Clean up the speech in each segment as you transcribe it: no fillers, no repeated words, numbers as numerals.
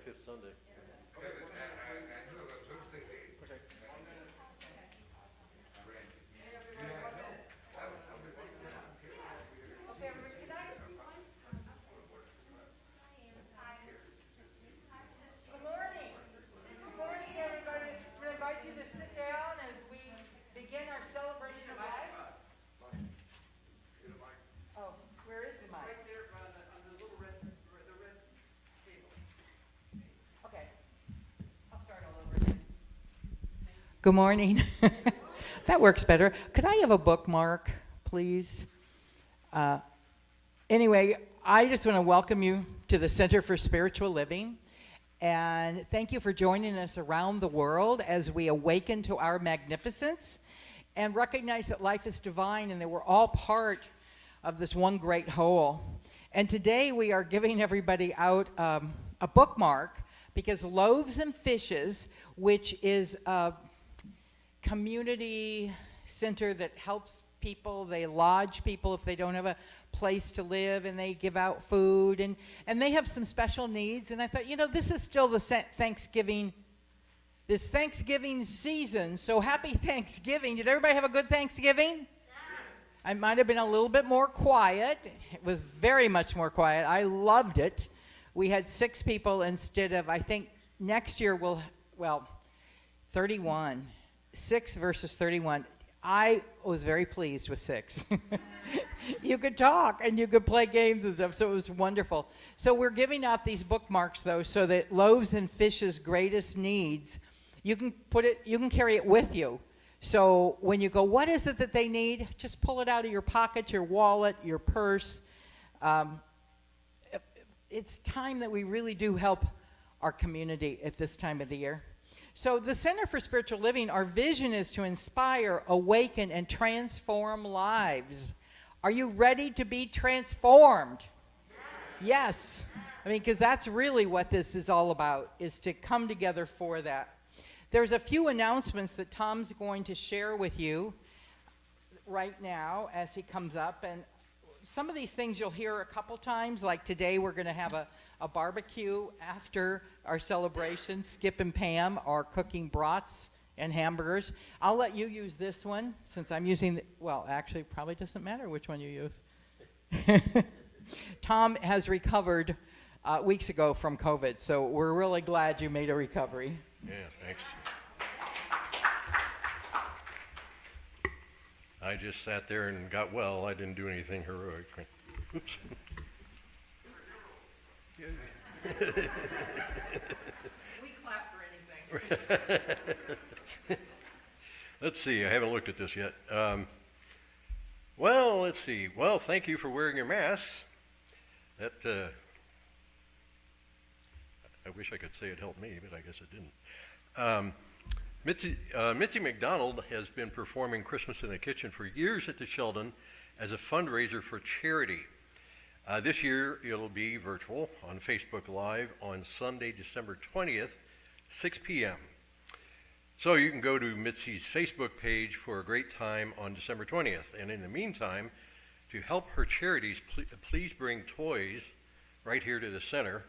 fifth Sunday. Good morning. Good morning, everybody. I'm going to invite you to sit down as we begin our celebration of life. Oh, where is the mic? Right there on the little red table. Okay, I'll start all over again. Good morning. That works better. Could I have a bookmark, please? Anyway, I just want to welcome you to the Center for Spiritual Living. And thank you for joining us around the world as we awaken to our magnificence and recognize that life is divine and that we're all part of this one great whole. And today we are giving everybody out a bookmark because Loaves and Fishes, which is a community center that helps people, they lodge people if they don't have a place to live, and they give out food, and they have some special needs. And I thought, this is still the Thanksgiving season, so happy Thanksgiving. Did everybody have a good Thanksgiving? Yeah. I might have been a little bit more quiet. It was very much more quiet. I loved it. We had 6 people instead of, I think next year 31. 6 versus 31. I was very pleased with 6. You could talk and you could play games and stuff, so it was wonderful. So we're giving out these bookmarks, though, so that Loaves and Fishes' greatest needs, you can carry it with you. So when you go, what is it that they need? Just pull it out of your pocket, your wallet, your purse. It's time that we really do help our community at this time of the year. So the Center for Spiritual Living, our vision is to inspire, awaken, and transform lives. Are you ready to be transformed? Yes. Because that's really what this is all about, is to come together for that. There's a few announcements that Tom's going to share with you right now as he comes up. And some of these things you'll hear a couple times, like today we're going to have a barbecue after our celebration. Skip and Pam are cooking brats and hamburgers. I'll let you use this one since I'm using, actually probably doesn't matter which one you use. Tom has recovered weeks ago from COVID, so we're really glad you made a recovery. Yeah, thanks. I just sat there and got well. I didn't do anything heroic. Oops. We clap for anything. Let's see. I haven't looked at this yet. Let's see. Well, thank you for wearing your masks. That I wish I could say it helped me, but I guess it didn't. Mitzi McDonald has been performing Christmas in the Kitchen for years at the Sheldon as a fundraiser for charity. This year, it'll be virtual on Facebook Live on Sunday, December 20th, 6 p.m. So you can go to Mitzi's Facebook page for a great time on December 20th. And in the meantime, to help her charities, please bring toys right here to the center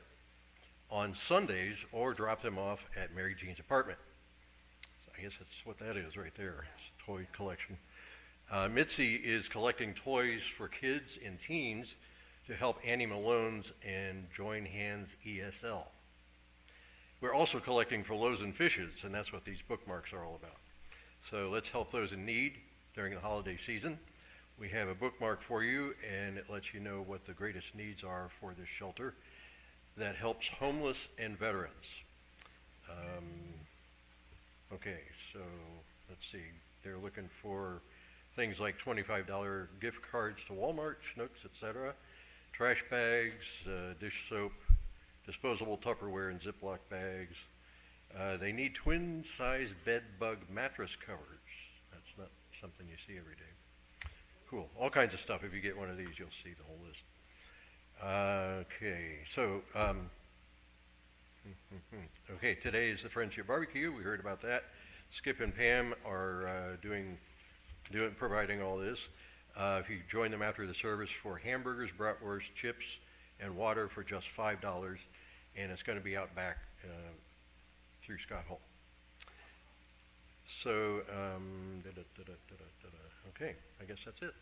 on Sundays or drop them off at Mary Jean's apartment. So I guess that's what that is right there. It's a toy collection. Mitzi is collecting toys for kids and teens to help Annie Malone's and Join Hands ESL. We're also collecting for Loaves and Fishes, and that's what these bookmarks are all about. So let's help those in need during the holiday season. We have a bookmark for you, and it lets you know what the greatest needs are for this shelter that helps homeless and veterans. Okay, so let's see. They're looking for things like $25 gift cards to Walmart, Schnucks, etc., trash bags, dish soap, disposable Tupperware and Ziploc bags. They need twin-size bed bug mattress covers. That's not something you see every day. Cool. All kinds of stuff. If you get one of these, you'll see the whole list. Okay, so today is the Friendship Barbecue. We heard about that. Skip and Pam are providing all this. If you join them after the service for hamburgers, bratwurst, chips, and water for just $5, and it's going to be out back through Scott Hall. So, okay, I guess that's it.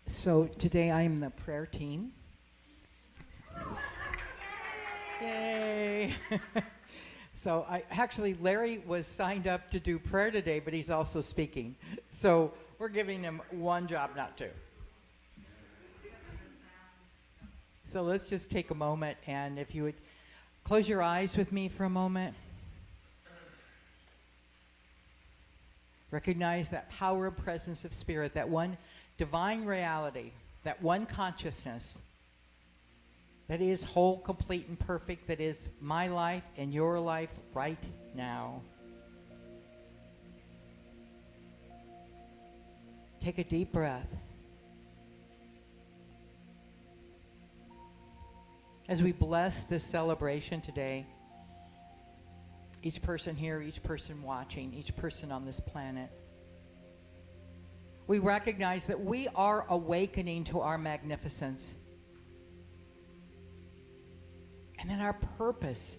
So today I am the prayer team. Yay! So actually Larry was signed up to do prayer today, but he's also speaking. So we're giving him one job, not two. So let's just take a moment, and if you would close your eyes with me for a moment. Recognize that power and presence of spirit, that one divine reality, that one consciousness that is whole, complete, and perfect, that is my life and your life right now. Take a deep breath. As we bless this celebration today, each person here, each person watching, each person on this planet, we recognize that we are awakening to our magnificence. And then our purpose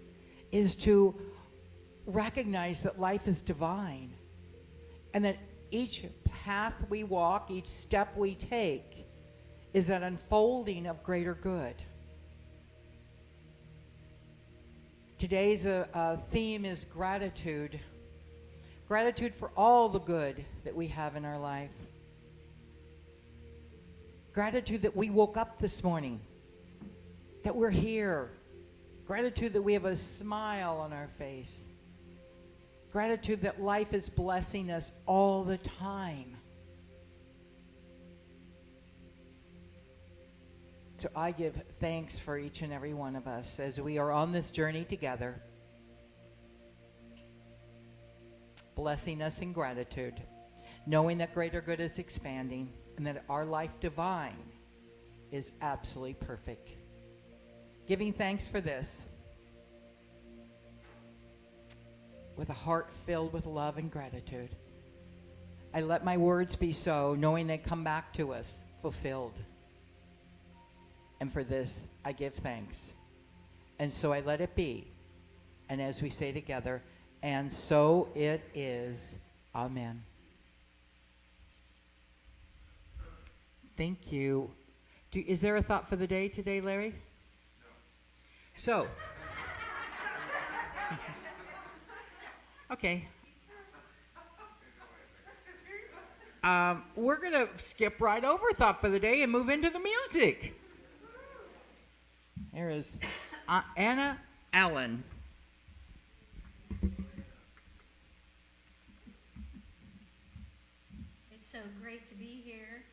is to recognize that life is divine, and that each path we walk, each step we take, is an unfolding of greater good. Today's theme is gratitude. Gratitude for all the good that we have in our life. Gratitude that we woke up this morning, that we're here. Gratitude that we have a smile on our face. Gratitude that life is blessing us all the time. So I give thanks for each and every one of us as we are on this journey together, blessing us in gratitude, knowing that greater good is expanding and that our life divine is absolutely perfect. Giving thanks for this with a heart filled with love and gratitude. I let my words be so, knowing they come back to us fulfilled. And for this, I give thanks. And so I let it be. And as we say together, and so it is. Amen. Thank you. Is there a thought for the day today, Larry? No. So. Okay. We're going to skip right over thought for the day and move into the music. There is Anna Allen. It's so great to be here.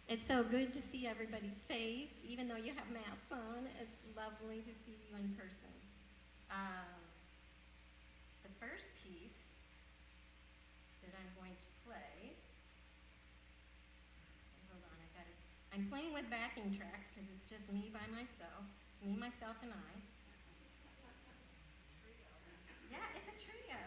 It's so good to see everybody's face, even though you have masks on. It's lovely to see you in person. The first piece that I'm going to play, hold on, I'm playing with backing tracks because it's just me by myself, and I. Yeah, it's a trio.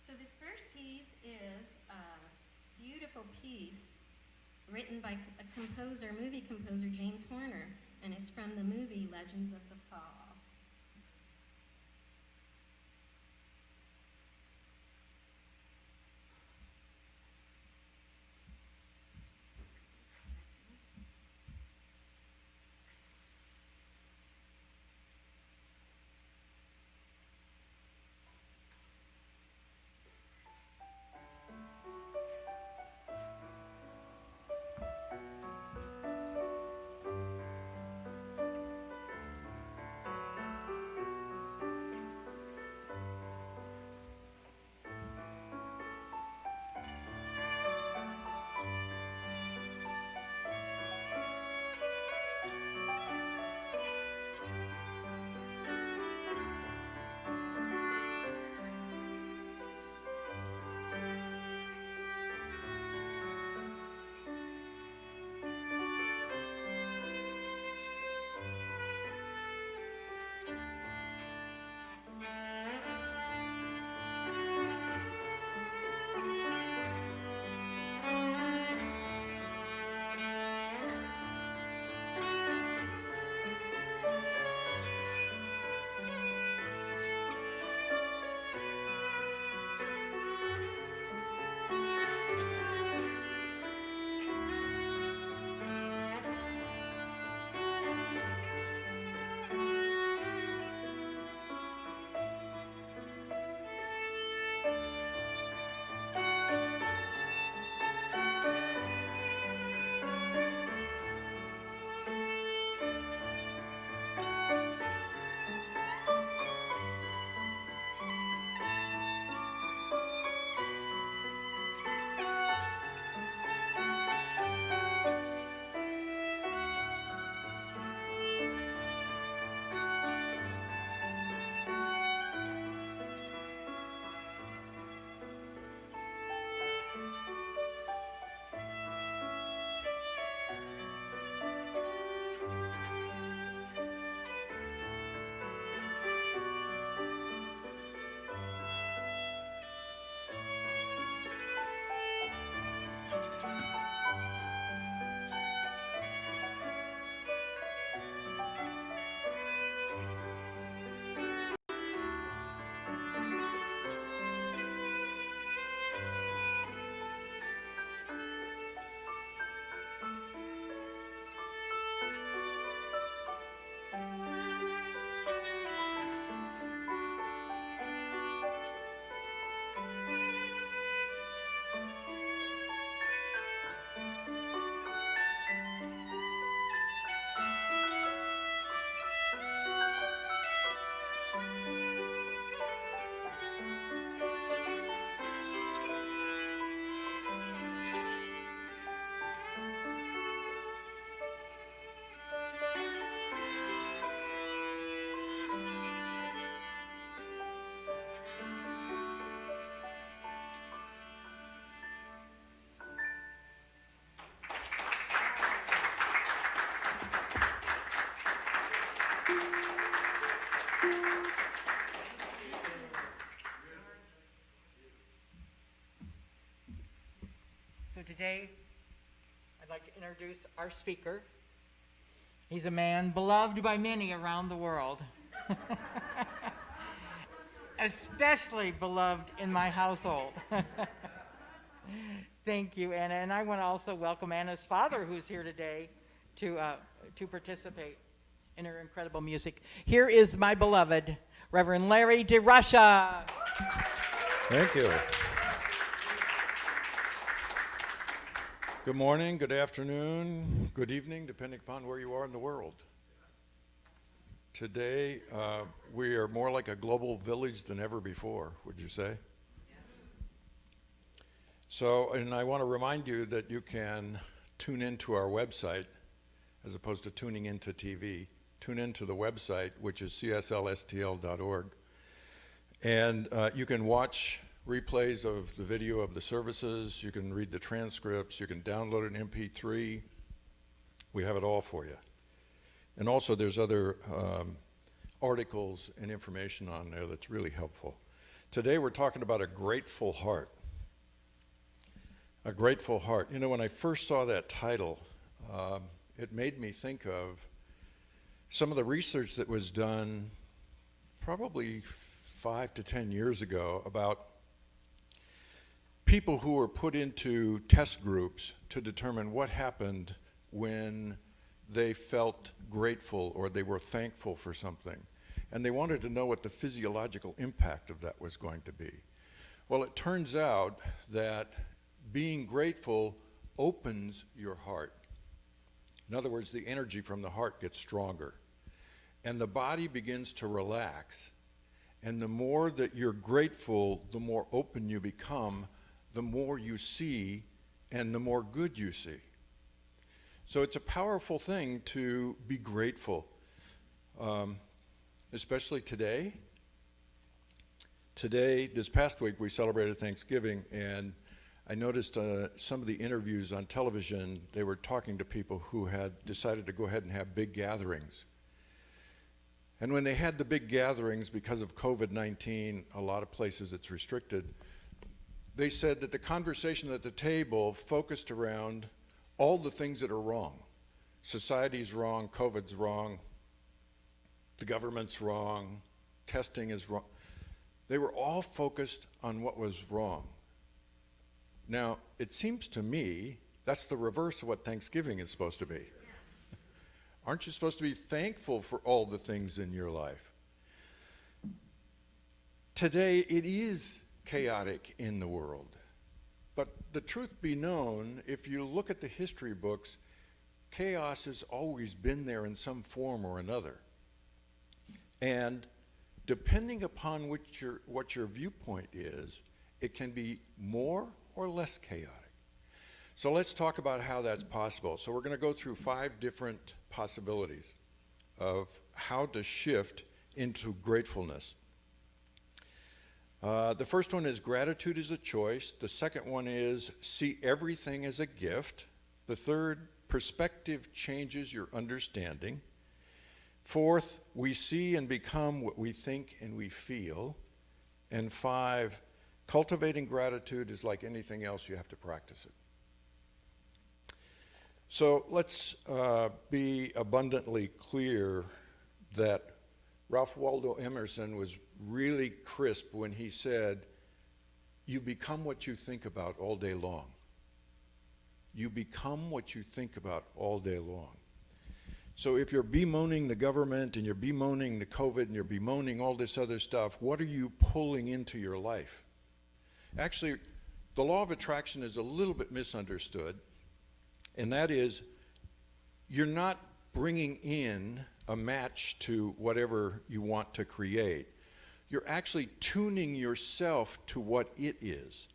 So this first piece is a beautiful piece written by movie composer James Horner, and it's from the movie Legends of the Fall. today, I'd like to introduce our speaker. He's a man beloved by many around the world, especially beloved in my household. Thank you, Anna. And I want to also welcome Anna's father, who's here today to participate in her incredible music. Here is my beloved Reverend Larry DeRusha. Thank you. Good morning, good afternoon, good evening, depending upon where you are in the world. Today, we are more like a global village than ever before, would you say? So, and I want to remind you that you can tune into our website as opposed to tuning into TV. Tune into the website, which is cslstl.org. And you can watch replays of the video of the services, you can read the transcripts, you can download an MP3. We have it all for you. And also there's other articles and information on there that's really helpful. Today we're talking about a grateful heart. A grateful heart. You know, when I first saw that title, it made me think of some of the research that was done probably 5 to 10 years ago about people who were put into test groups to determine what happened when they felt grateful or they were thankful for something. And they wanted to know what the physiological impact of that was going to be. Well, it turns out that being grateful opens your heart. In other words, the energy from the heart gets stronger. And the body begins to relax. And the more that you're grateful, the more open you become, the more you see, and the more good you see. So it's a powerful thing to be grateful, especially today. Today, this past week, we celebrated Thanksgiving, and I noticed some of the interviews on television, they were talking to people who had decided to go ahead and have big gatherings. And when they had the big gatherings, because of COVID-19, a lot of places it's restricted, they said that the conversation at the table focused around all the things that are wrong. Society's wrong, COVID's wrong, the government's wrong, testing is wrong. They were all focused on what was wrong. Now, it seems to me that's the reverse of what Thanksgiving is supposed to be. Aren't you supposed to be thankful for all the things in your life? Today, it is chaotic in the world. But the truth be known, if you look at the history books, chaos has always been there in some form or another. And depending upon what your viewpoint is, it can be more or less chaotic. So let's talk about how that's possible. So we're going to go through 5 different possibilities of how to shift into gratefulness. The first one is gratitude is a choice. The second one is see everything as a gift. The third, perspective changes your understanding. Fourth, we see and become what we think and we feel. And 5, cultivating gratitude is like anything else, you have to practice it. So let's be abundantly clear that Ralph Waldo Emerson was really crisp when he said, you become what you think about all day long. You become what you think about all day long. So if you're bemoaning the government and you're bemoaning the COVID and you're bemoaning all this other stuff, what are you pulling into your life? Actually, the law of attraction is a little bit misunderstood, and that is you're not bringing in a match to whatever you want to create. You're actually tuning yourself to what it is.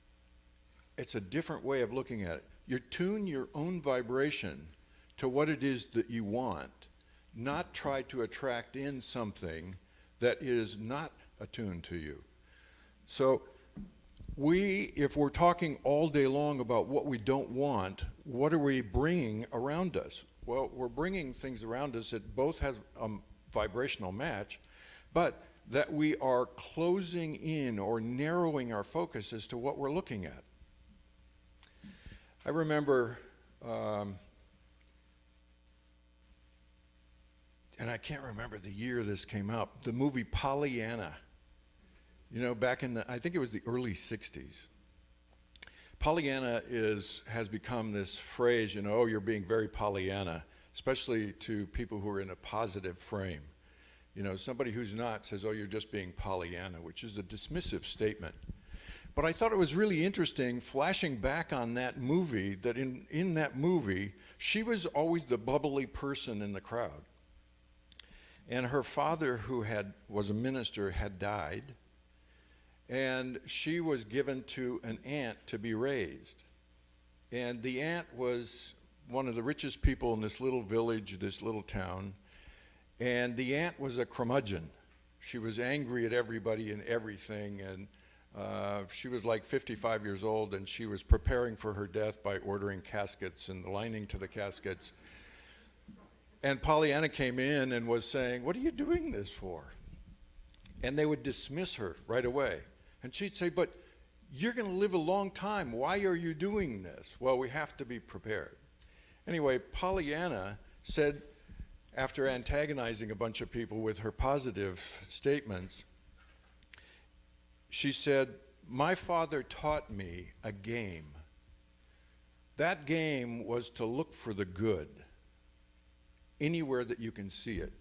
It's a different way of looking at it. You tune your own vibration to what it is that you want, not try to attract in something that is not attuned to you. So if we're talking all day long about what we don't want, what are we bringing around us? Well, we're bringing things around us that both have a vibrational match, but that we are closing in or narrowing our focus as to what we're looking at. I remember, and I can't remember the year this came out, the movie Pollyanna. You know, back in I think it was the early 60s. Pollyanna has become this phrase, you know, oh, you're being very Pollyanna, especially to people who are in a positive frame. You know, somebody who's not says, oh, you're just being Pollyanna, which is a dismissive statement. But I thought it was really interesting, flashing back on that movie, that in that movie, she was always the bubbly person in the crowd. And her father, who was a minister, had died. And she was given to an aunt to be raised. And the aunt was one of the richest people in this little village, this little town. And the aunt was a curmudgeon. She was angry at everybody and everything. And she was like 55 years old, and she was preparing for her death by ordering caskets and the lining to the caskets. And Pollyanna came in and was saying, what are you doing this for? And they would dismiss her right away. And she'd say, but you're going to live a long time. Why are you doing this? Well, we have to be prepared. Anyway, Pollyanna said, after antagonizing a bunch of people with her positive statements, she said, my father taught me a game. That game was to look for the good anywhere that you can see it.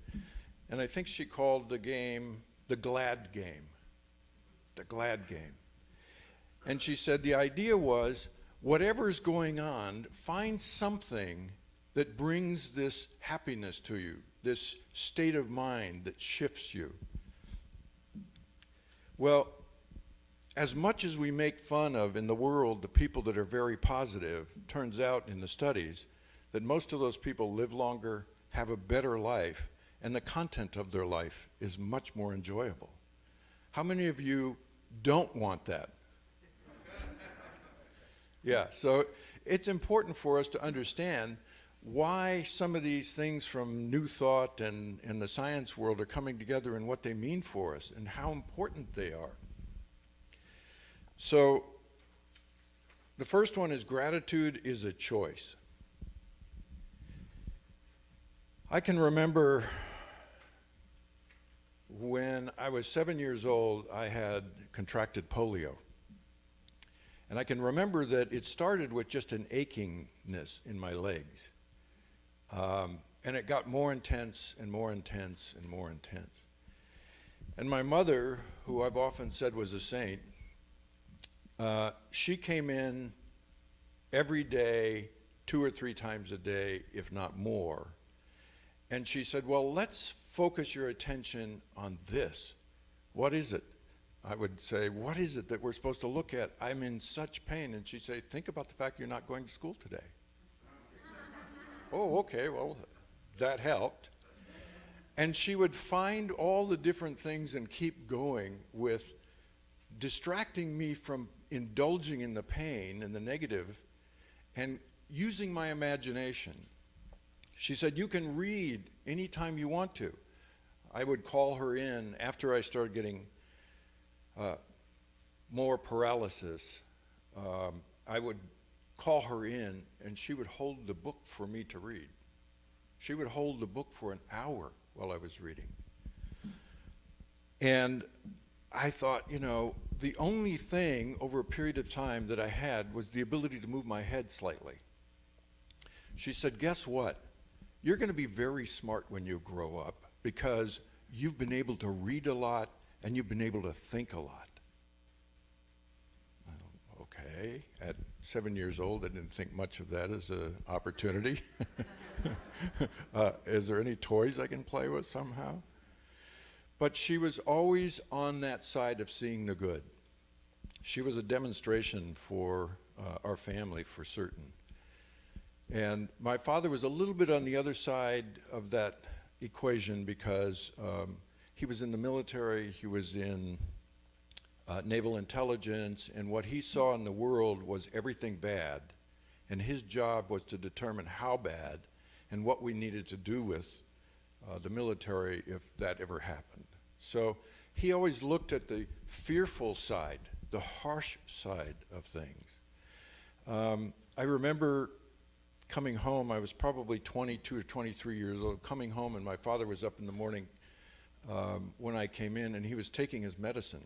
And I think she called the game the glad game. The glad game. And she said the idea was, whatever's going on, find something that brings this happiness to you, this state of mind that shifts you. Well, as much as we make fun of in the world the people that are very positive, turns out in the studies that most of those people live longer, have a better life, and the content of their life is much more enjoyable. How many of you don't want that? Yeah, so it's important for us to understand why some of these things from New Thought and the science world are coming together and what they mean for us and how important they are. So the first one is gratitude is a choice. I can remember when I was 7 years old, I had contracted polio. And I can remember that it started with just an achingness in my legs. And it got more intense and more intense and more intense. And my mother, who I've often said was a saint, she came in every day, 2 or 3 times a day, if not more. And she said, well, let's focus your attention on this. What is it? I would say, what is it that we're supposed to look at? I'm in such pain. And she'd say, think about the fact you're not going to school today. Oh, okay, well, that helped. And she would find all the different things and keep going with distracting me from indulging in the pain and the negative and using my imagination. She said, you can read anytime you want to. I would call her in after I started getting more paralysis. I would call her in, and she would hold the book for me to read. She would hold the book for an hour while I was reading. And I thought, you know, the only thing over a period of time that I had was the ability to move my head slightly. She said, guess what? You're going to be very smart when you grow up because you've been able to read a lot and you've been able to think a lot. Okay, at 7 years old, I didn't think much of that as an opportunity. Is there any toys I can play with somehow? But she was always on that side of seeing the good. She was a demonstration for our family, for certain. And my father was a little bit on the other side of that equation because he was in the military, he was in naval intelligence, and what he saw in the world was everything bad. And his job was to determine how bad and what we needed to do with the military if that ever happened. So he always looked at the fearful side, the harsh side of things. I remember coming home. I was probably 22 or 23 years old, coming home, and my father was up in the morning when I came in, and he was taking his medicine.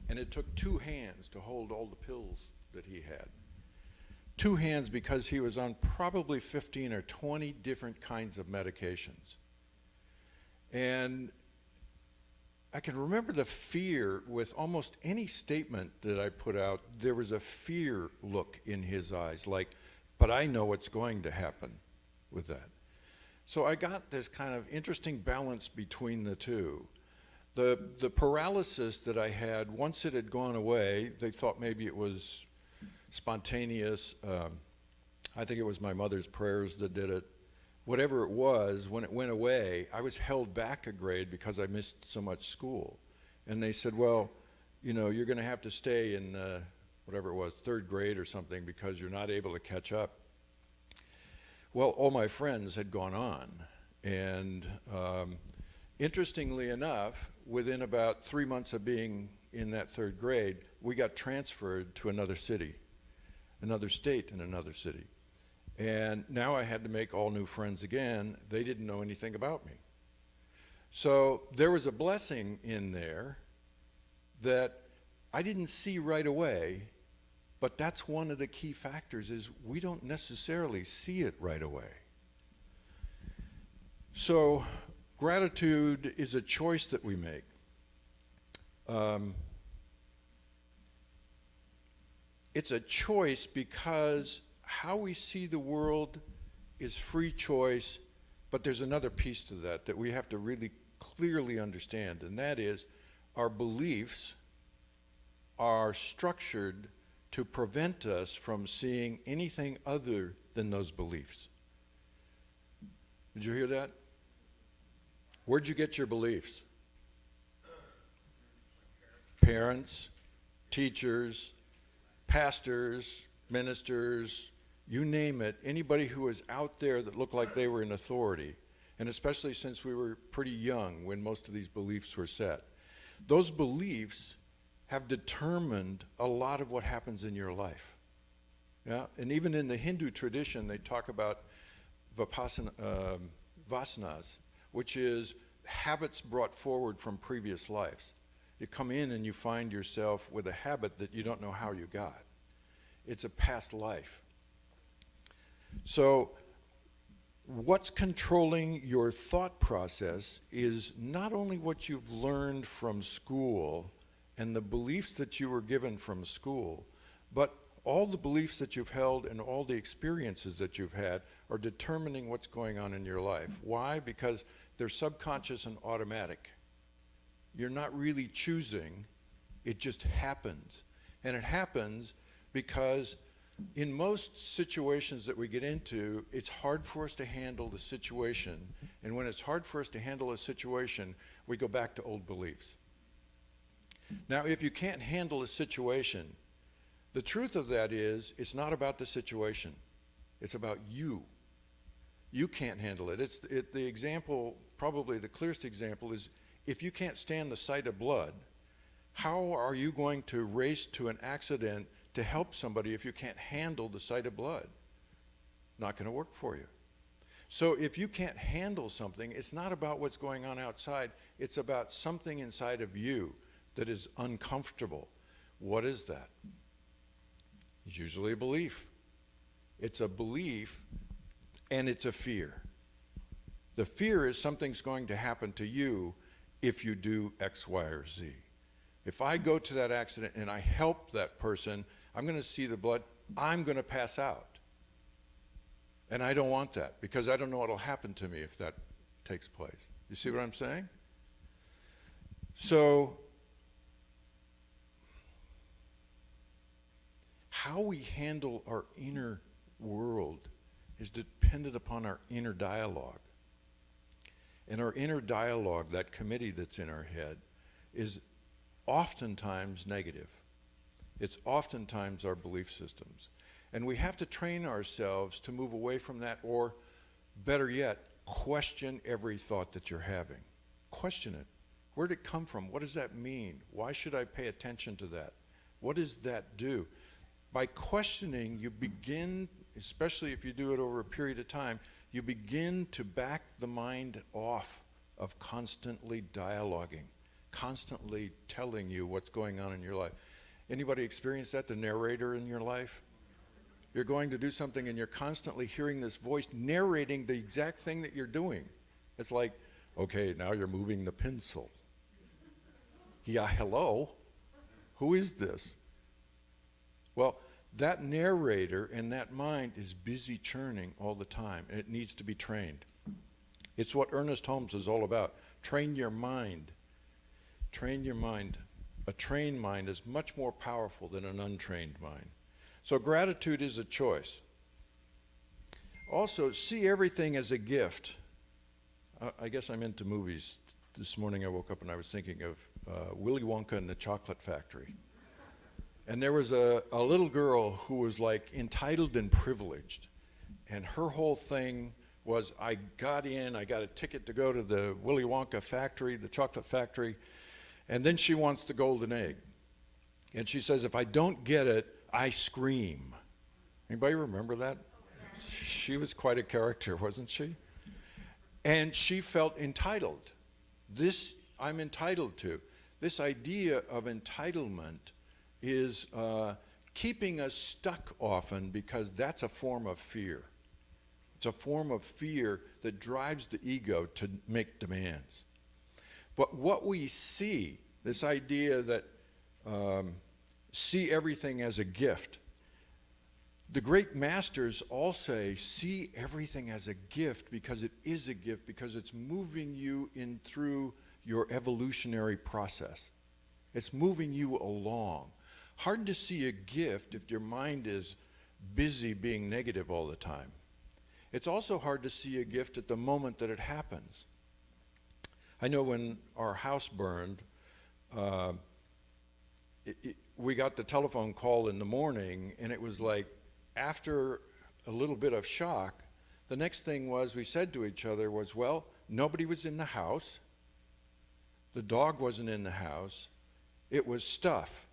And it took two hands to hold all the pills that he had. Two hands, because he was on probably 15 or 20 different kinds of medications. And I can remember the fear with almost any statement that I put out. There was a fear look in his eyes, like, but I know what's going to happen with that. So I got this kind of interesting balance between the two. The paralysis that I had, once it had gone away, they thought maybe it was spontaneous. I think it was my mother's prayers that did it. Whatever it was, when it went away, I was held back a grade because I missed so much school. And they said, well, you know, you're going to have to stay in whatever it was, third grade or something, because you're not able to catch up. Well, all my friends had gone on. And interestingly enough, within about 3 months of being in that third grade, we got transferred to another city, another state in another city. And now I had to make all new friends again. They didn't know anything about me. So there was a blessing in there that I didn't see right away, but that's one of the key factors, is we don't necessarily see it right away. So gratitude is a choice that we make. It's a choice because how we see the world is free choice, but there's another piece to that that we have to really clearly understand, and that is our beliefs are structured to prevent us from seeing anything other than those beliefs. Did you hear that? Where'd you get your beliefs? Parents, teachers, pastors, ministers, you name it, anybody who was out there that looked like they were in authority, and especially since we were pretty young when most of these beliefs were set. Those beliefs have determined a lot of what happens in your life. Yeah? And even in the Hindu tradition, they talk about vasanas, which is habits brought forward from previous lives. You come in and you find yourself with a habit that you don't know how you got. It's a past life. So what's controlling your thought process is not only what you've learned from school and the beliefs that you were given from school, but all the beliefs that you've held and all the experiences that you've had are determining what's going on in your life. Why? Because they're subconscious and automatic. You're not really choosing, it just happens. And it happens because in most situations that we get into, it's hard for us to handle the situation. And when it's hard for us to handle a situation, we go back to old beliefs. Now, if you can't handle a situation, the truth of that is, it's not about the situation. It's about you. You can't handle it. The example, probably the clearest example, is if you can't stand the sight of blood, how are you going to race to an accident to help somebody if you can't handle the sight of blood? Not going to work for you. So if you can't handle something, it's not about what's going on outside. It's about something inside of you that is uncomfortable. What is that? It's usually a belief. It's a belief, and it's a fear. The fear is something's going to happen to you if you do X, Y, or Z. If I go to that accident and I help that person, I'm going to see the blood, I'm going to pass out. And I don't want that, because I don't know what will happen to me if that takes place. You see what I'm saying? So, how we handle our inner world is dependent upon our inner dialogue. And our inner dialogue, that committee that's in our head, is oftentimes negative. It's oftentimes our belief systems. And we have to train ourselves to move away from that, or better yet, question every thought that you're having. Question it. Where did it come from? What does that mean? Why should I pay attention to that? What does that do? by questioning, you begin, especially if you do it over a period of time, you begin to back the mind off of constantly dialoguing, constantly telling you what's going on in your life. Anybody experience that, the narrator in your life? You're going to do something and you're constantly hearing this voice narrating the exact thing that you're doing. It's like, okay, now you're moving the pencil. Yeah, hello? Who is this? Well, that narrator and that mind is busy churning all the time, and it needs to be trained. It's what Ernest Holmes is all about. Train your mind. Train your mind. A trained mind is much more powerful than an untrained mind. So gratitude is a choice. Also, see everything as a gift. I guess I'm into movies. This morning I woke up and I was thinking of Willy Wonka and the Chocolate Factory. And there was a little girl who was like entitled and privileged. And her whole thing was, I got a ticket to go to the Willy Wonka factory, the chocolate factory, and then she wants the golden egg. And she says, if I don't get it, I scream. Anybody remember that? She was quite a character, wasn't she? And she felt entitled. This I'm entitled to. This idea of entitlement is keeping us stuck often, because that's a form of fear. It's a form of fear that drives the ego to make demands. But what we see, this idea that see everything as a gift, the great masters all say, see everything as a gift, because it is a gift, because it's moving you in through your evolutionary process. It's moving you along. Hard to see a gift if your mind is busy being negative all the time. It's also hard to see a gift at the moment that it happens. I know when our house burned, we got the telephone call in the morning, and it was like, after a little bit of shock, the next thing was we said to each other was, well, nobody was in the house. The dog wasn't in the house. It was stuff.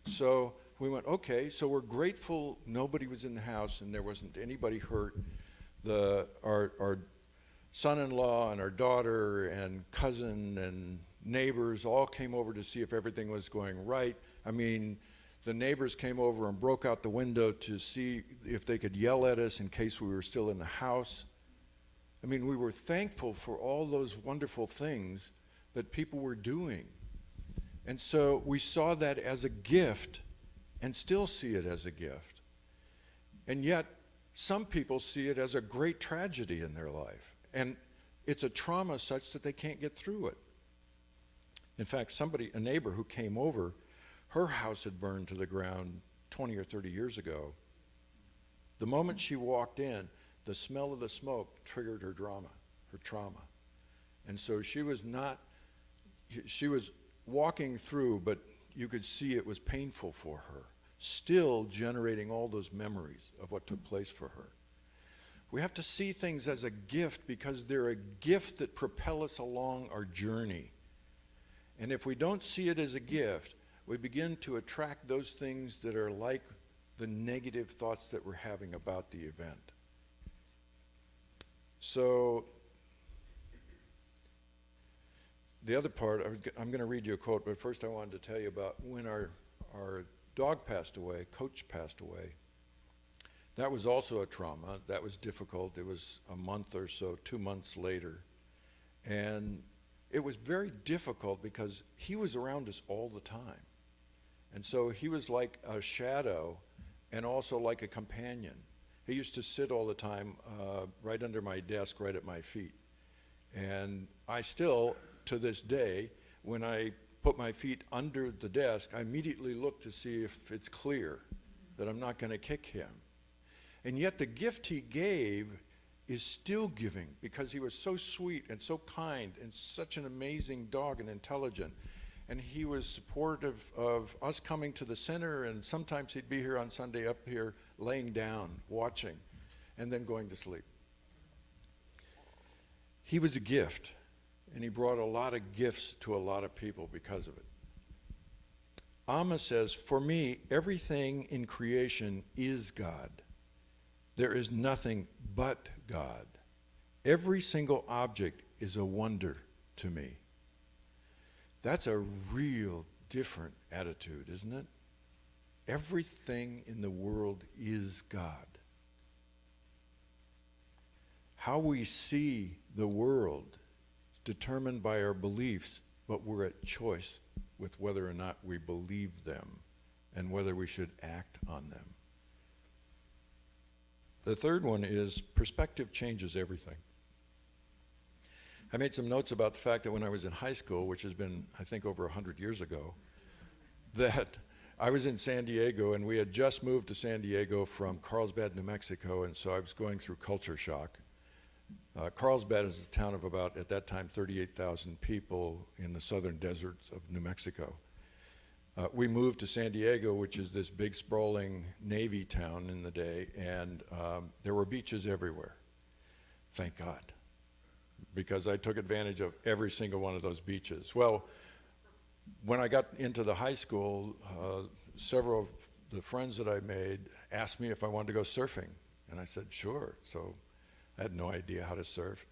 So we went, okay, so we're grateful nobody was in the house and there wasn't anybody hurt. Our son-in-law and our daughter and cousin and neighbors all came over to see if everything was going right. I mean, the neighbors came over and broke out the window to see if they could yell at us in case we were still in the house. I mean, we were thankful for all those wonderful things that people were doing. And so we saw that as a gift and still see it as a gift. And yet, some people see it as a great tragedy in their life. And it's a trauma such that they can't get through it. In fact, a neighbor who came over, her house had burned to the ground 20 or 30 years ago. The moment she walked in, the smell of the smoke triggered her trauma. And so she was walking through, but you could see it was painful for her, still generating all those memories of what took place for her. We have to see things as a gift, because they're a gift that propel us along our journey. And if we don't see it as a gift, we begin to attract those things that are like the negative thoughts that we're having about the event. So the other part, I'm going to read you a quote, but first I wanted to tell you about when our dog passed away, Coach passed away. That was also a trauma. That was difficult. It was a month or so, 2 months later. And it was very difficult because he was around us all the time. And so he was like a shadow and also like a companion. He used to sit all the time right under my desk, right at my feet. And I still, to this day, when I put my feet under the desk, I immediately look to see if it's clear that I'm not going to kick him. And yet the gift he gave is still giving, because he was so sweet and so kind and such an amazing dog and intelligent. And he was supportive of us coming to the center, and sometimes he'd be here on Sunday up here laying down, watching, and then going to sleep. He was a gift, and he brought a lot of gifts to a lot of people because of it. Amma says, for me, everything in creation is God. There is nothing but God. Every single object is a wonder to me. That's a real different attitude, isn't it? Everything in the world is God. How we see the world is determined by our beliefs, but we're at choice with whether or not we believe them and whether we should act on them. The third one is perspective changes everything. I made some notes about the fact that when I was in high school, which has been, I think, over 100 years ago, that I was in San Diego, and we had just moved to San Diego from Carlsbad, New Mexico, and so I was going through culture shock. Carlsbad is a town of about, at that time, 38,000 people in the southern deserts of New Mexico. We moved to San Diego, which is this big, sprawling Navy town in the day, and there were beaches everywhere. Thank God, because I took advantage of every single one of those beaches. Well, when I got into the high school, several of the friends that I made asked me if I wanted to go surfing, and I said, sure. So I had no idea how to surf.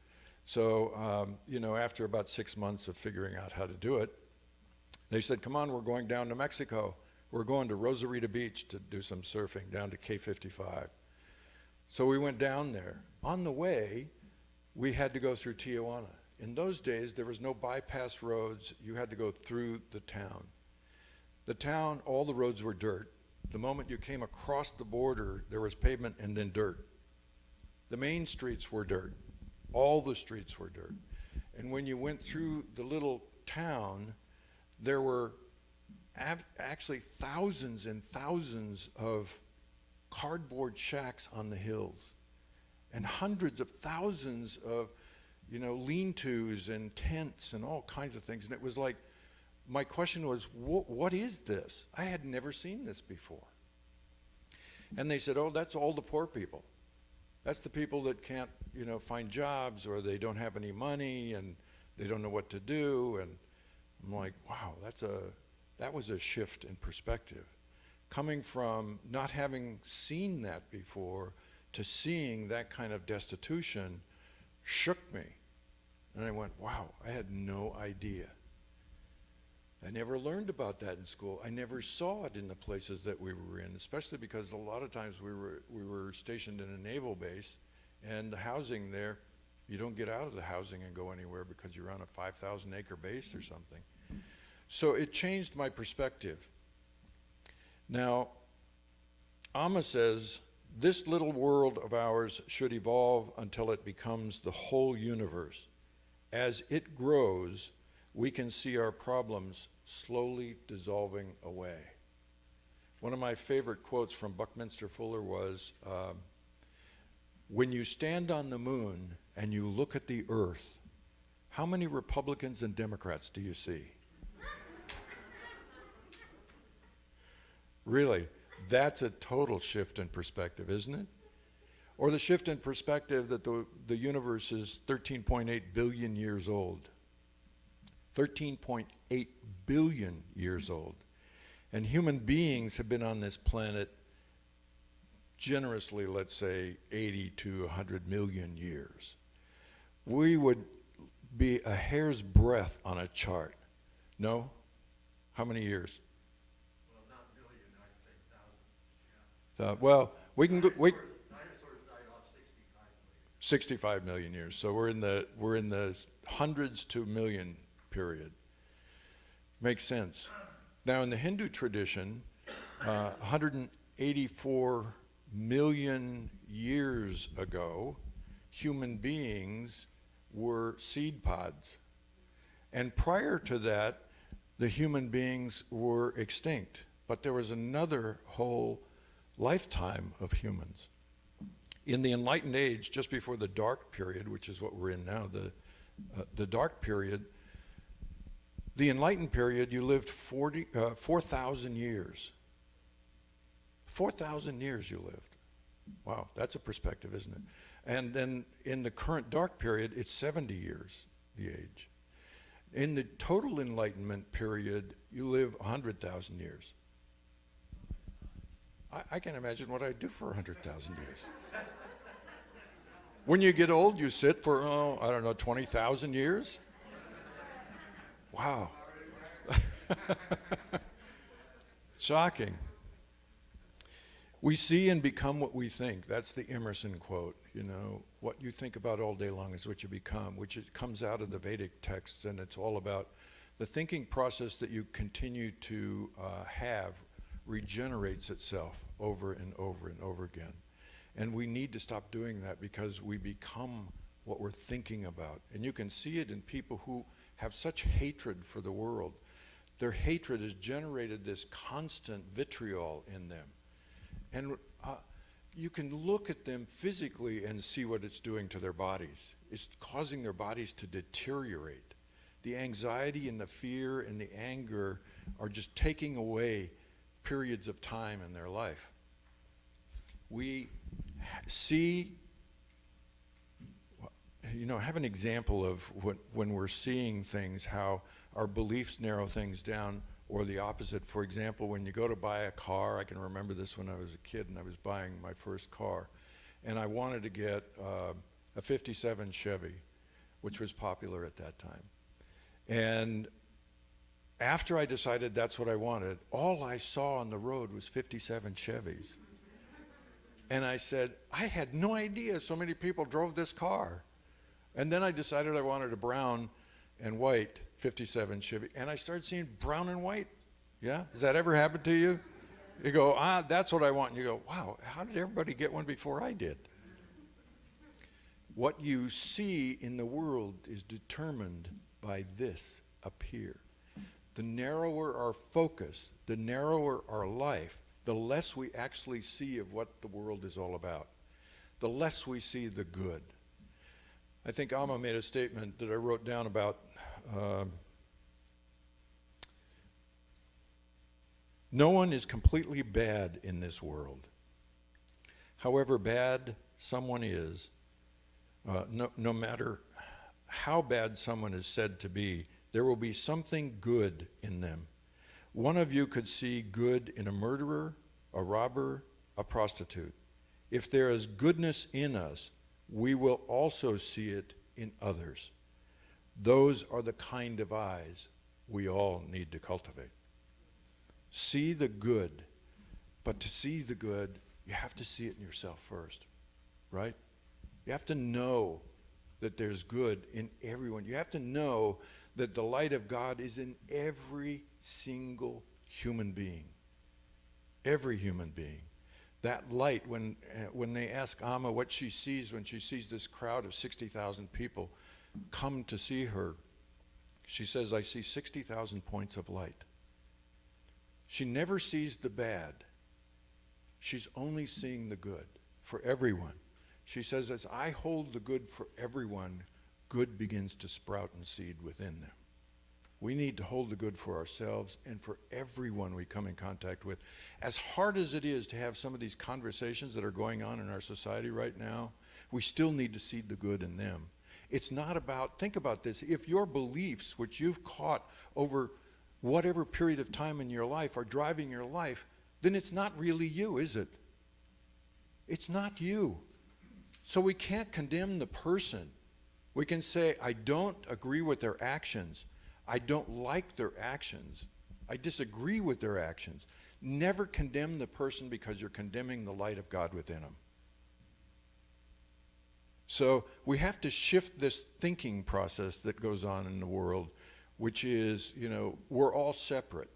So, after about 6 months of figuring out how to do it, they said, come on, we're going down to Mexico. We're going to Rosarita Beach to do some surfing, down to K55. So we went down there. On the way, we had to go through Tijuana. In those days, there was no bypass roads. You had to go through the town. The town, all the roads were dirt. The moment you came across the border, there was pavement and then dirt. The main streets were dirt. All the streets were dirt. And when you went through the little town, there were actually thousands and thousands of cardboard shacks on the hills, and hundreds of thousands of, lean-tos and tents and all kinds of things. And it was like, my question was, what is this? I had never seen this before. And they said, oh, that's all the poor people. That's the people that can't, find jobs, or they don't have any money and they don't know what to do. And I'm like, wow, that was a shift in perspective. Coming from not having seen that before to seeing that kind of destitution shook me. And I went, wow, I had no idea. I never learned about that in school. I never saw it in the places that we were in, especially because a lot of times we were stationed in a naval base, and the housing there, you don't get out of the housing and go anywhere because you're on a 5,000-acre base or something. So it changed my perspective. Now, Amma says, this little world of ours should evolve until it becomes the whole universe. As it grows, we can see our problems slowly dissolving away. One of my favorite quotes from Buckminster Fuller was, when you stand on the moon and you look at the earth, how many Republicans and Democrats do you see? Really, that's a total shift in perspective, isn't it? Or the shift in perspective that the universe is 13.8 billion years old. 13.8 billion years old. And human beings have been on this planet generously, let's say, 80 to 100 million years. We would be a hair's breadth on a chart. No? How many years? Well, not million, I'd say thousands. Yeah. Well, we can go. Dinosaurs died off 65 million years. So we're in the hundreds to million period. Makes sense. Now, in the Hindu tradition, 184 million years ago, human beings were seed pods. And prior to that, the human beings were extinct. But there was another whole lifetime of humans. In the Enlightened Age, just before the Dark Period, which is what we're in now, the Dark Period, the Enlightened Period, you lived 4,000 years. 4,000 years you lived. Wow, that's a perspective, isn't it? And then in the current Dark Period, it's 70 years, the age. In the total enlightenment period, you live 100,000 years. I can't imagine what I'd do for 100,000 years. When you get old, you sit for, oh, I don't know, 20,000 years? Wow. Shocking. We see and become what we think. That's the Emerson quote. You know, what you think about all day long is what you become, which it comes out of the Vedic texts, and it's all about the thinking process that you continue to have regenerates itself over and over and over again. And we need to stop doing that because we become what we're thinking about. And you can see it in people who have such hatred for the world. Their hatred has generated this constant vitriol in them. And you can look at them physically and see what it's doing to their bodies. It's causing their bodies to deteriorate. The anxiety and the fear and the anger are just taking away periods of time in their life. We see, you know, have an example of when we're seeing things, how our beliefs narrow things down, or the opposite. For example, when you go to buy a car, I can remember this when I was a kid and I was buying my first car, and I wanted to get a 57 Chevy, which was popular at that time. And after I decided that's what I wanted, all I saw on the road was 57 Chevys. And I said, I had no idea so many people drove this car. And then I decided I wanted a brown and white 57 Chevy, and I started seeing brown and white. Yeah? Has that ever happened to you? You go, that's what I want. And you go, wow, how did everybody get one before I did? What you see in the world is determined by this up here. The narrower our focus, the narrower our life, the less we actually see of what the world is all about. The less we see the good. I think Amma made a statement that I wrote down about no one is completely bad in this world. However bad someone is, no matter how bad someone is said to be, there will be something good in them. One of you could see good in a murderer, a robber, a prostitute. If there is goodness in us, we will also see it in others. Those are the kind of eyes we all need to cultivate. See the good, but to see the good, you have to see it in yourself first, right? You have to know that there's good in everyone. You have to know that the light of God is in every single human being. Every human being. That light, when they ask Amma what she sees when she sees this crowd of 60,000 people come to see her, she says, I see 60,000 points of light. She never sees the bad. She's only seeing the good for everyone. She says, as I hold the good for everyone, good begins to sprout and seed within them. We need to hold the good for ourselves and for everyone we come in contact with. As hard as it is to have some of these conversations that are going on in our society right now, we still need to seed the good in them. It's not about, think about this, if your beliefs, which you've caught over whatever period of time in your life are driving your life, then it's not really you, is it? It's not you. So we can't condemn the person. We can say, I don't agree with their actions. I don't like their actions. I disagree with their actions. Never condemn the person because you're condemning the light of God within them. So we have to shift this thinking process that goes on in the world, which is, you know, we're all separate.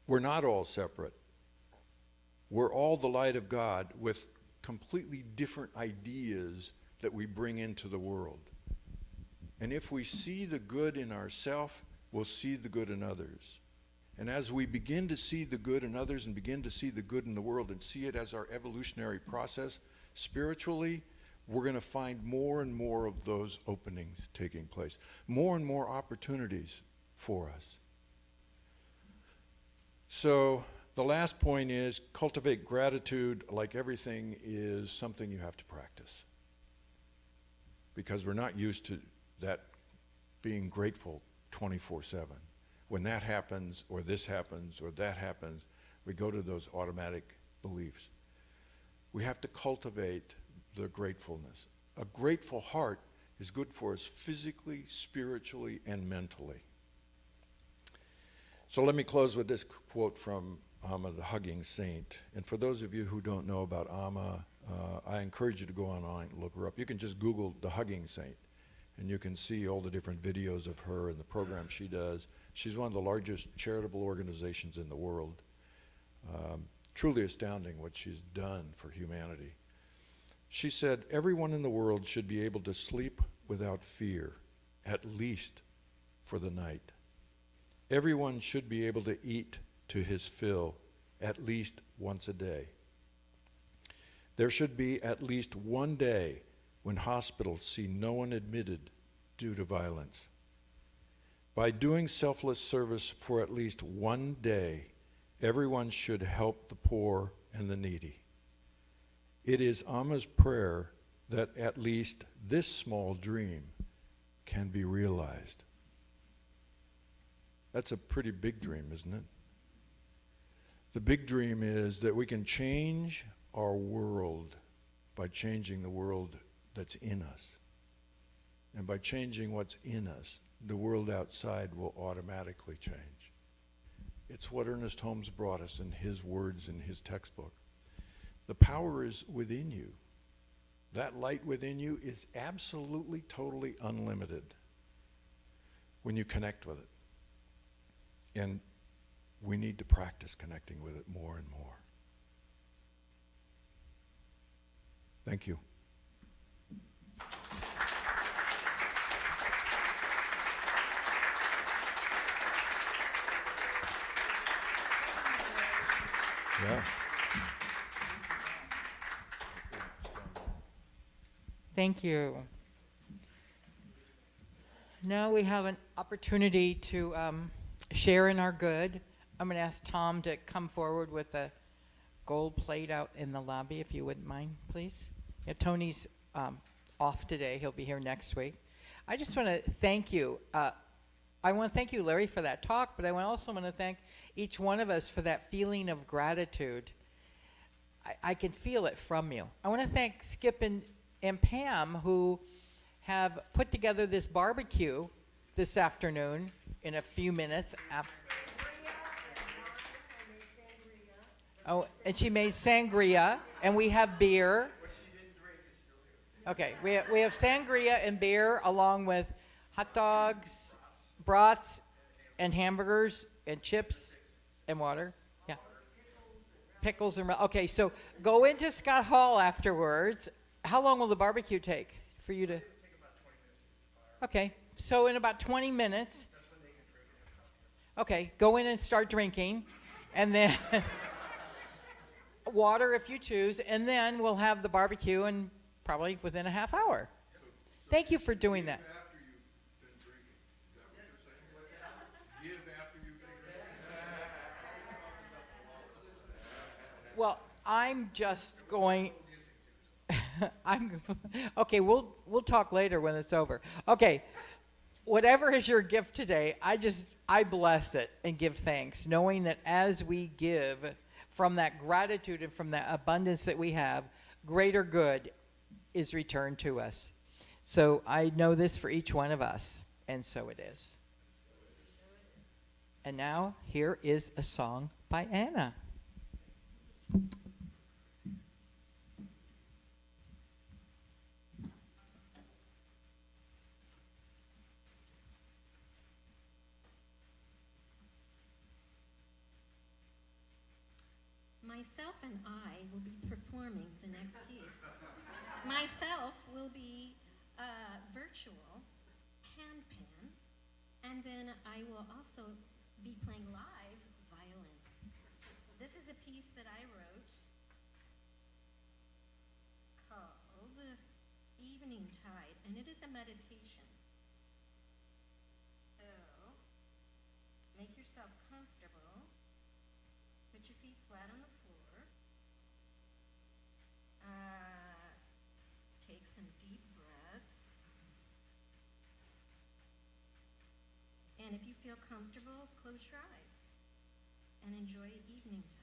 We're not all separate. We're all the light of God with completely different ideas that we bring into the world. And if we see the good in ourselves, we'll see the good in others. And as we begin to see the good in others and begin to see the good in the world and see it as our evolutionary process, spiritually, we're going to find more and more of those openings taking place, more and more opportunities for us. So the last point is cultivate gratitude. Like everything, is something you have to practice, because we're not used to that being grateful 24/7. When that happens, or this happens, or that happens, we go to those automatic beliefs. We have to cultivate the gratefulness. A grateful heart is good for us physically, spiritually, and mentally. So let me close with this quote from Amma, the Hugging Saint. And for those of you who don't know about Amma, I encourage you to go online and look her up. You can just Google the Hugging Saint, and you can see all the different videos of her and the program she does. She's one of the largest charitable organizations in the world. Truly astounding what she's done for humanity. She said, everyone in the world should be able to sleep without fear, at least for the night. Everyone should be able to eat to his fill, at least once a day. There should be at least one day when hospitals see no one admitted due to violence. By doing selfless service for at least one day, everyone should help the poor and the needy. It is Amma's prayer that at least this small dream can be realized. That's a pretty big dream, isn't it? The big dream is that we can change our world by changing the world that's in us. And by changing what's in us, the world outside will automatically change. It's what Ernest Holmes brought us in his words in his textbook. The power is within you. That light within you is absolutely, totally unlimited when you connect with it. And we need to practice connecting with it more and more. Thank you. Yeah. Thank you. Now we have an opportunity to share in our good. I'm going to ask Tom to come forward with a gold plate out in the lobby, if you wouldn't mind, please. Yeah, Tony's off today. He'll be here next week. I just want to thank you. I want to thank you, Larry, for that talk, but I also want to thank each one of us for that feeling of gratitude. I can feel it from you. I want to thank Skip and Pam, who have put together this barbecue this afternoon in a few minutes. Oh, and she made sangria, and we have beer. Okay, we have sangria and beer along with hot dogs, brats, and hamburgers, and chips, and water. Yeah. Pickles and, okay, so go into Scott Hall afterwards. How long will the barbecue take for you to? It'll take about 20 minutes. Okay, so in about 20 minutes. That's when they can drink and have coffee. Okay, go in and start drinking, and then water if you choose, and then we'll have the barbecue and probably within a half hour. So thank you for doing that. After you've been drinking. Is that what you're saying? Give after you've been drinking. Well, I'm just going. Okay. We'll talk later when it's over. Okay, whatever is your gift today, I bless it and give thanks, knowing that as we give from that gratitude and from that abundance that we have, greater good is returned to us. So I know this for each one of us, and so it is. And now here is a song by Anna. Myself and I will be performing the next piece. Myself will be virtual handpan, and then I will also be playing live violin. This is a piece that I wrote called Evening Tide, and it is a meditation. So, make yourself comfortable. Put your feet flat on the floor. Take some deep breaths. And feel comfortable, close your eyes and enjoy evening time.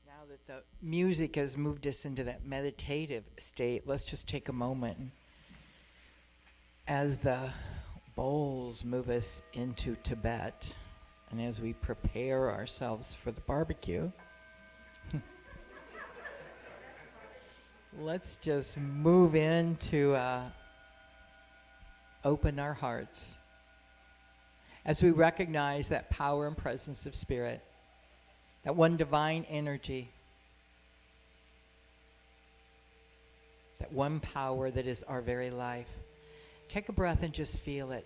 Now that the music has moved us into that meditative state, let's just take a moment. As the bowls move us into Tibet, and as we prepare ourselves for the barbecue, let's just move into open our hearts as we recognize that power and presence of Spirit, that one divine energy, that one power that is our very life. Take a breath and just feel it.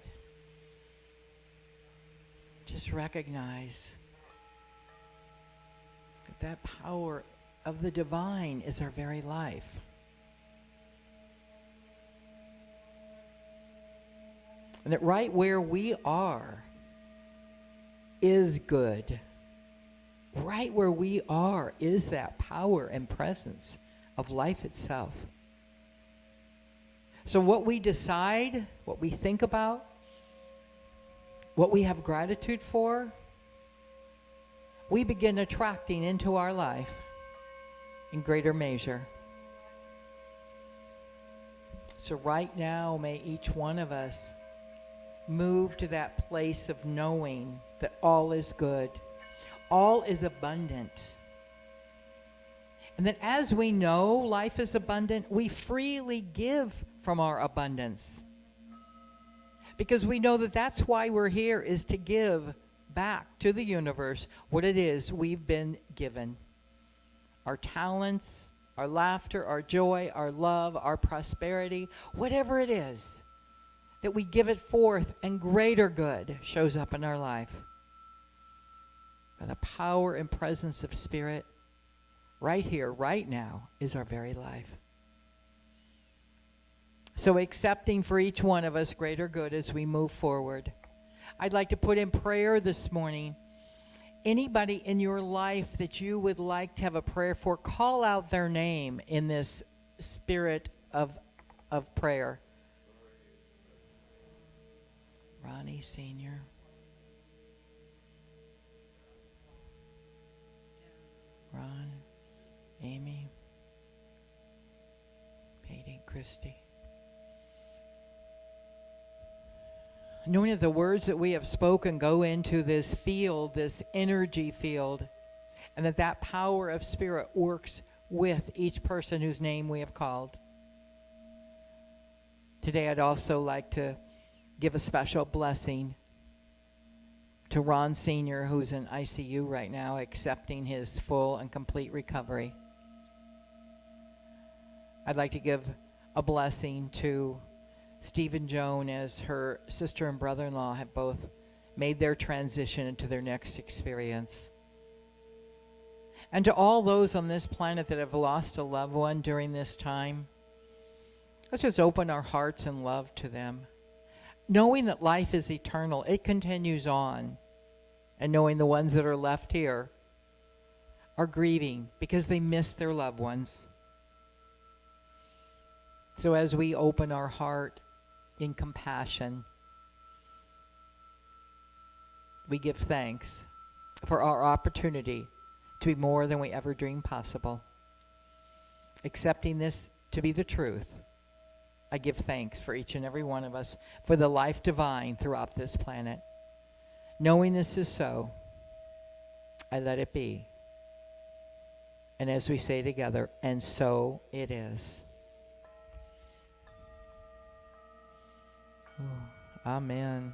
Just recognize that that power of the divine is our very life. And that right where we are is good. Right where we are is that power and presence of life itself. So what we decide, what we think about, what we have gratitude for, we begin attracting into our life in greater measure. So right now, may each one of us move to that place of knowing that all is good, all is abundant. And that as we know life is abundant, we freely give from our abundance. Because we know that that's why we're here, is to give back to the universe what it is we've been given. Our talents, our laughter, our joy, our love, our prosperity, whatever it is, that we give it forth and greater good shows up in our life. By the power and presence of Spirit, right here, right now, is our very life. So accepting for each one of us greater good as we move forward. I'd like to put in prayer this morning. Anybody in your life that you would like to have a prayer for, call out their name in this spirit of prayer. Ronnie Sr. Ron, Amy, Peyton, Christy. Knowing that the words that we have spoken go into this field, this energy field, and that power of Spirit works with each person whose name we have called. Today I'd also like to give a special blessing to Ron Sr., who's in ICU right now, accepting his full and complete recovery. I'd like to give a blessing to Steve and Joan, as her sister and brother-in-law have both made their transition into their next experience. And to all those on this planet that have lost a loved one during this time, let's just open our hearts and love to them. Knowing that life is eternal, it continues on. And knowing the ones that are left here are grieving because they miss their loved ones. So as we open our heart in compassion, we give thanks for our opportunity to be more than we ever dreamed possible. Accepting this to be the truth, I give thanks for each and every one of us, for the life divine throughout this planet. Knowing this is so, I let it be. And as we say together, and so it is. Amen.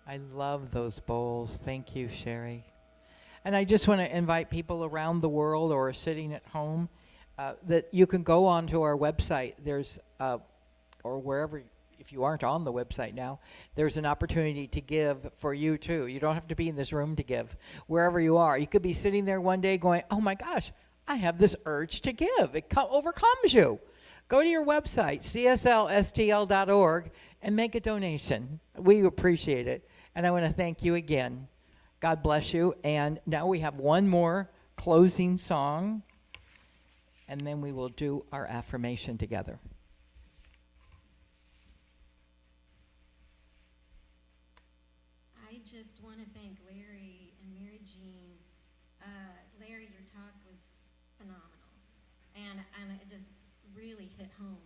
I love those bowls. Thank you, Sherry. And I just want to invite people around the world or sitting at home that you can go onto our website. There's, or wherever, if you aren't on the website now, there's an opportunity to give for you too. You don't have to be in this room to give. Wherever you are, you could be sitting there one day going, oh my gosh, I have this urge to give. It overcomes you. Go to your website, cslstl.org, and make a donation. We appreciate it. And I want to thank you again. God bless you. And now we have one more closing song, and then we will do our affirmation together. I just want to thank Larry and Mary Jean. Larry, your talk was phenomenal. And it just really hit home.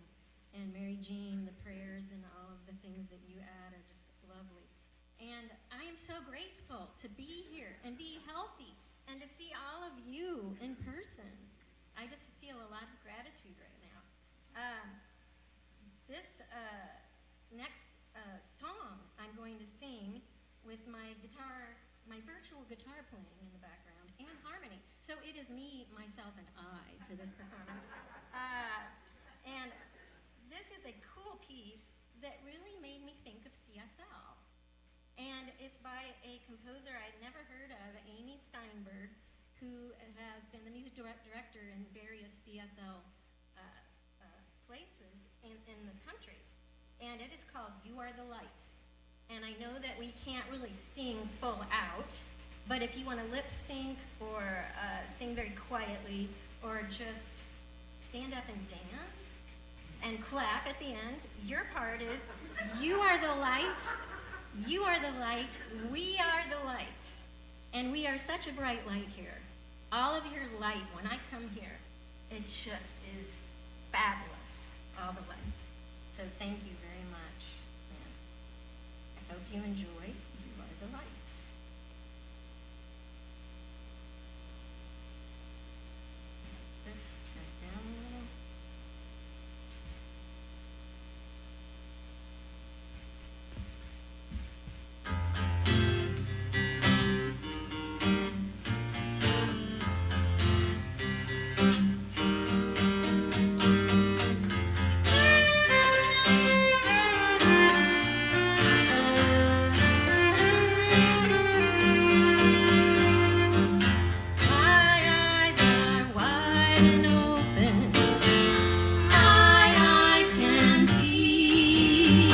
And Mary Jean, the prayers and all of the things that you add are just lovely. And I am so grateful to be here and be healthy and to see all of you in person. I just feel a lot of gratitude right now. This next song I'm going to sing with my guitar, my virtual guitar playing in the background, and harmony. So it is me, myself, and I for this performance. And this is a cool piece that really made me think of CSL. And it's by a composer I'd never heard of, Amy Steinberg, who has been the music director in various CSL places in the country. And it is called You Are the Light. And I know that we can't really sing full out, but if you want to lip sync or sing very quietly or just stand up and dance and clap at the end, your part is, you are the light, you are the light, we are the light. And we are such a bright light here. All of your light, when I come here, it just is fabulous, all the light. So thank you very much. And I hope you enjoy You Are the Light. This turned down a little. My eyes are wide and open. My eyes can see.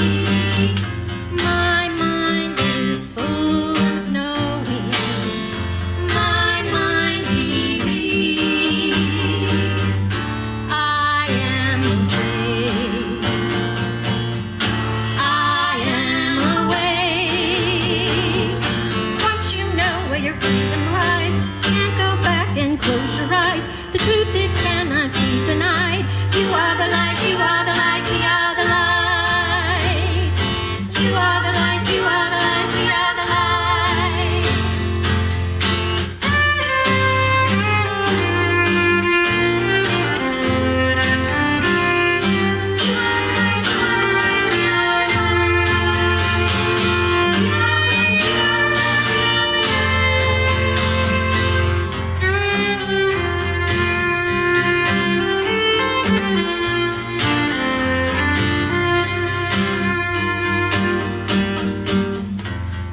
My mind is full of knowing. My mind believes. I am awake. I am awake. Once you know where your freedom lies, can't go back and close your eyes. The truth, it cannot be denied. You are the light, you are the light, we are the light. You are the light, you are the light, we are the light.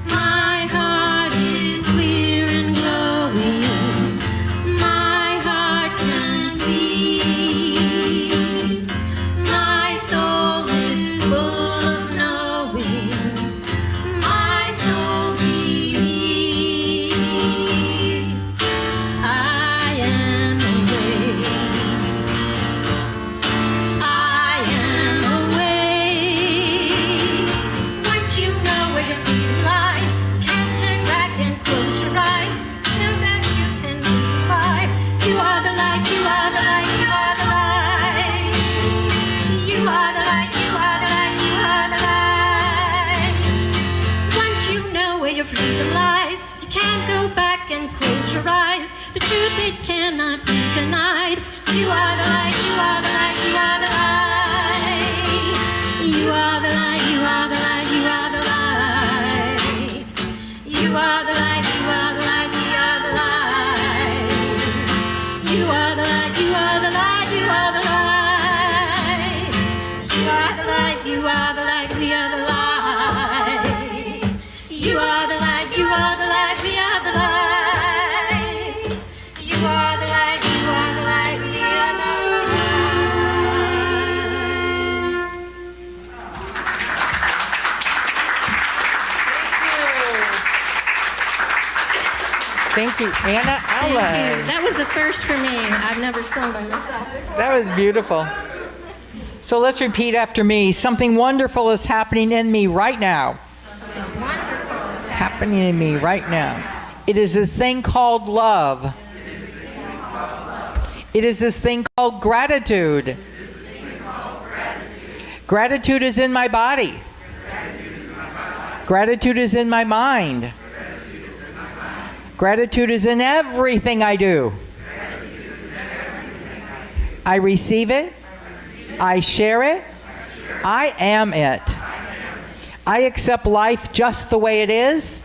My heart is clear and glowing. My heart can see. My soul is full of knowing. My soul believes. I am awake. I am awake. Once you know where your freedom lies, can't turn back and close your eyes. Know that you can be alive. You are the light, you are the light, you are the light. You are the light, you are the light, you are the light. Once you know where your freedom lies, you can't go back and close your eyes. The truth, it cannot be denied. You are the light, you are the light, you are the light. You are the light, you are the light, you are the light. You are the light, you are the light, we are the light. You are the light, you are the light, you are the light. You are the light, you are the light, we are the light. You are the light, you are the light, we are the light. You are the light, you are the light, we are the light. Thank you, Anna Thank you. Allen. That was a first for me. I've never sung by myself. That was beautiful. So let's repeat after me. Something wonderful is happening in me right now. Happening in me right now. It is this thing called love. It is this thing called gratitude. Gratitude is in my body. Gratitude is in my mind. Gratitude is in everything I do. I receive it. I share it. I am it. I accept life just the way it is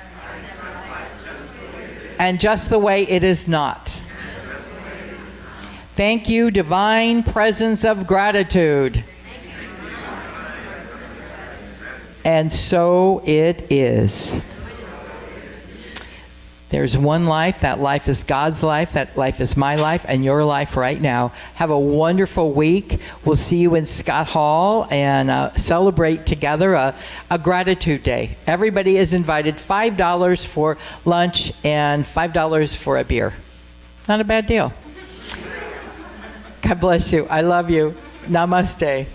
and just the way it is not. Thank you, divine presence of gratitude. And so it is. There's one life. That life is God's life. That life is my life and your life right now. Have a wonderful week. We'll see you in Scott Hall and celebrate together a gratitude day. Everybody is invited. $5 for lunch and $5 for a beer. Not a bad deal. God bless you. I love you. Namaste.